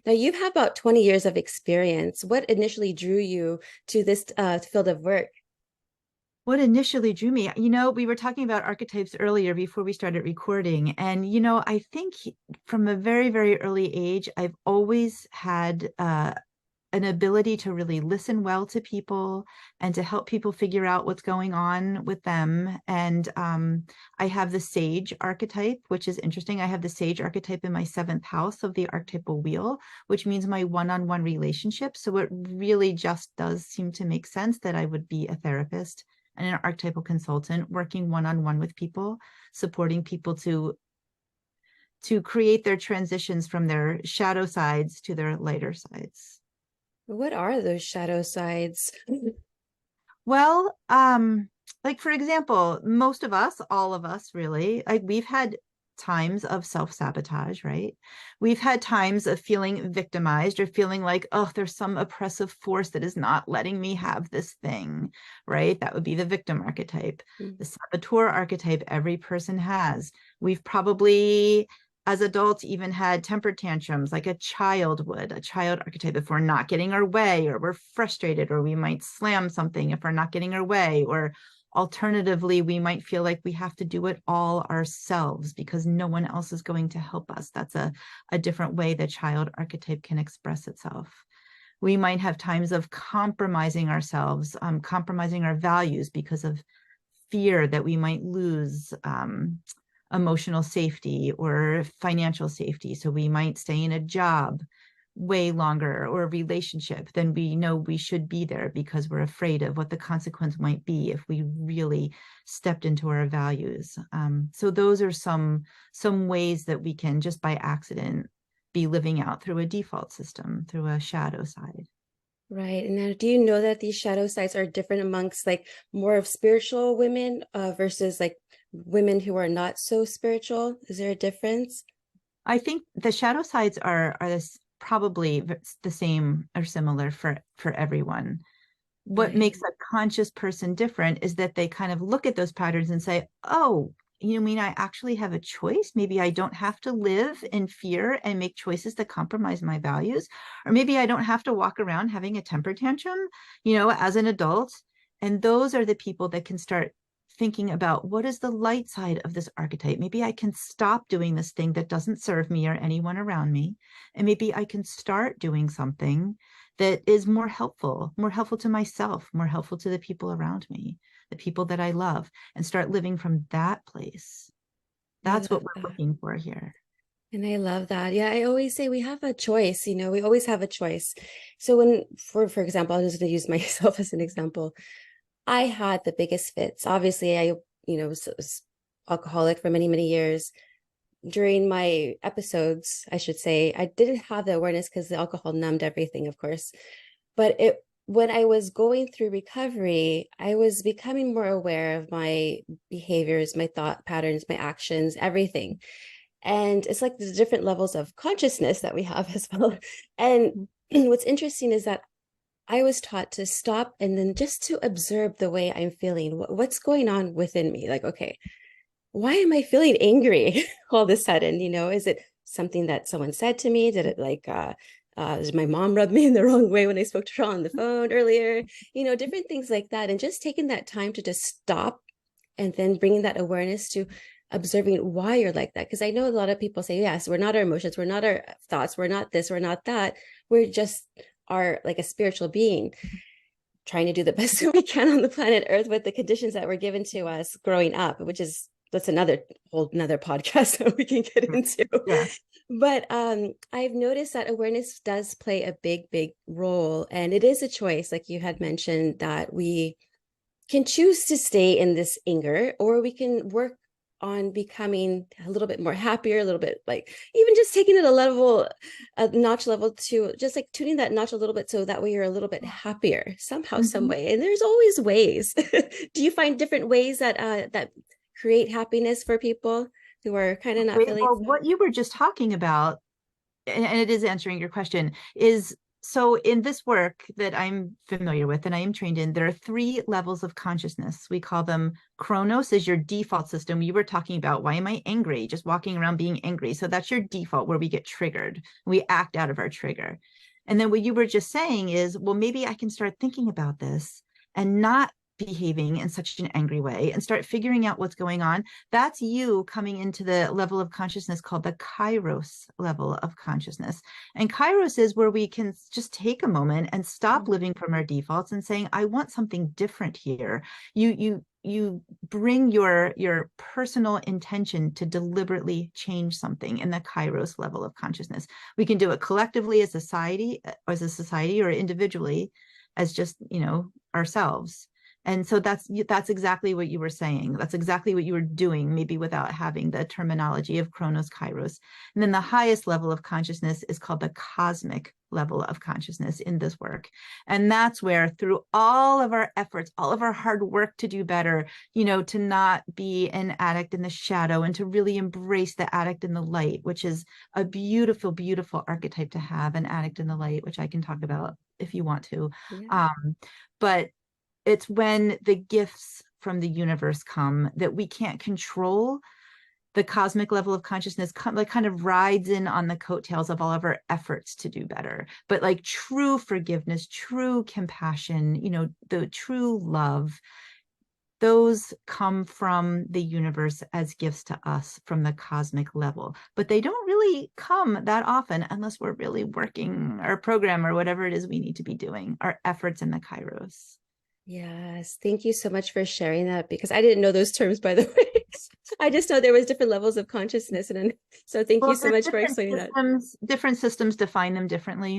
Now, you've had about 20 years of experience. What initially drew you to this field of work? What initially drew me, we were talking about archetypes earlier before we started recording. And, I think from a very, very early age, I've always had an ability to really listen well to people and to help people figure out what's going on with them. And I have the sage archetype, which is interesting. I have the sage archetype in my seventh house of the archetypal wheel, which means my one-on-one relationship. So it really just does seem to make sense that I would be a therapist and an archetypal consultant working one-on-one with people, supporting people to create their transitions from their shadow sides to their lighter sides. What are those shadow sides? Well, like for example, most of us, all of us really, like we've had times of self-sabotage, right? We've had times of feeling victimized or feeling like, oh, there's some oppressive force that is not letting me have this thing, right? That would be the victim archetype. The saboteur archetype every person has. We've probably as adults even had temper tantrums like a child would, a child archetype if we're not getting our way or we're frustrated, or we might slam something if we're not getting our way, or alternatively, we might feel like we have to do it all ourselves because no one else is going to help us. That's a different way the child archetype can express itself. We might have times of compromising ourselves, compromising our values because of fear that we might lose emotional safety or financial safety. So we might stay in a job way longer or a relationship than we know we should be there because we're afraid of what the consequence might be if we really stepped into our values. So those are some ways that we can just by accident be living out through a default system, through a shadow side. Right. And now, do you know that these shadow sides are different amongst like more of spiritual women versus like women who are not so spiritual? Is there a difference? I think the shadow sides are probably the same or similar for everyone. What Right. makes a conscious person different is that they kind of look at those patterns and say, oh, you mean I actually have a choice? Maybe I don't have to live in fear and make choices that compromise my values. Or maybe I don't have to walk around having a temper tantrum, as an adult. And those are the people that can start thinking about what is the light side of this archetype. Maybe I can stop doing this thing that doesn't serve me or anyone around me. And maybe I can start doing something that is more helpful to myself, more helpful to the people around me, the people that I love, and start living from that place. I That's what love we're that. looking for here. And I love that. Yeah, I always say we have a choice, we always have a choice. So when, for example, I'm just going to use myself as an example. I had the biggest fits. Obviously, I, was alcoholic for many, many years. During my episodes, I should say, I didn't have the awareness because the alcohol numbed everything, of course. But when I was going through recovery, I was becoming more aware of my behaviors, my thought patterns, my actions, everything. And it's like the different levels of consciousness that we have as well. And what's interesting is that I was taught to stop and then just to observe the way I'm feeling. What's going on within me? Like, okay, why am I feeling angry all of a sudden? Is it something that someone said to me? Did it like, did my mom rub me in the wrong way when I spoke to her on the phone earlier? Different things like that. And just taking that time to just stop and then bringing that awareness to observing why you're like that. Because I know a lot of people say, yes, we're not our emotions, we're not our thoughts, we're not this, we're not that. We're just are like a spiritual being trying to do the best we can on the planet Earth with the conditions that were given to us growing up, which is that's another whole another podcast that we can get into. Yeah. But I've noticed that awareness does play a big, big role, and it is a choice, like you had mentioned, that we can choose to stay in this anger, or we can work on becoming a little bit more happier, a little bit like even just taking it a notch level to just like tuning that notch a little bit so that way you're a little bit happier somehow, some Mhm. way. And there's always ways. Do you find different ways that create happiness for people who are kind of not Great. feeling Well, so? what you were just talking about, and it is answering your question, is So in this work that I'm familiar with and I am trained in, there are three levels of consciousness. We call them Chronos is your default system. You were talking about, why am I angry? Just walking around being angry. So that's your default, where we get triggered. We act out of our trigger. And then what you were just saying is, well, maybe I can start thinking about this and not behaving in such an angry way and start figuring out what's going on. That's you coming into the level of consciousness called the Kairos level of consciousness. And Kairos is where we can just take a moment and stop living from our defaults and saying, I want something different here. You bring your personal intention to deliberately change something in the Kairos level of consciousness. We can do it collectively as a society, or individually as just, ourselves. And so that's exactly what you were saying. That's exactly what you were doing, maybe without having the terminology of Chronos, Kairos. And then the highest level of consciousness is called the cosmic level of consciousness in this work. And that's where, through all of our efforts, all of our hard work to do better, to not be an addict in the shadow and to really embrace the addict in the light, which is a beautiful, beautiful archetype to have, an addict in the light, which I can talk about if you want to. Yeah. But it's when the gifts from the universe come that we can't control. The cosmic level of consciousness kind of rides in on the coattails of all of our efforts to do better. But like true forgiveness, true compassion, the true love, those come from the universe as gifts to us from the cosmic level. But they don't really come that often unless we're really working our program or whatever it is we need to be doing, our efforts in the Kairos. Yes, thank you so much for sharing that, because I didn't know those terms, by the way. I just know there was different levels of consciousness, and so thank you Well, so much for explaining that. different systems define them differently.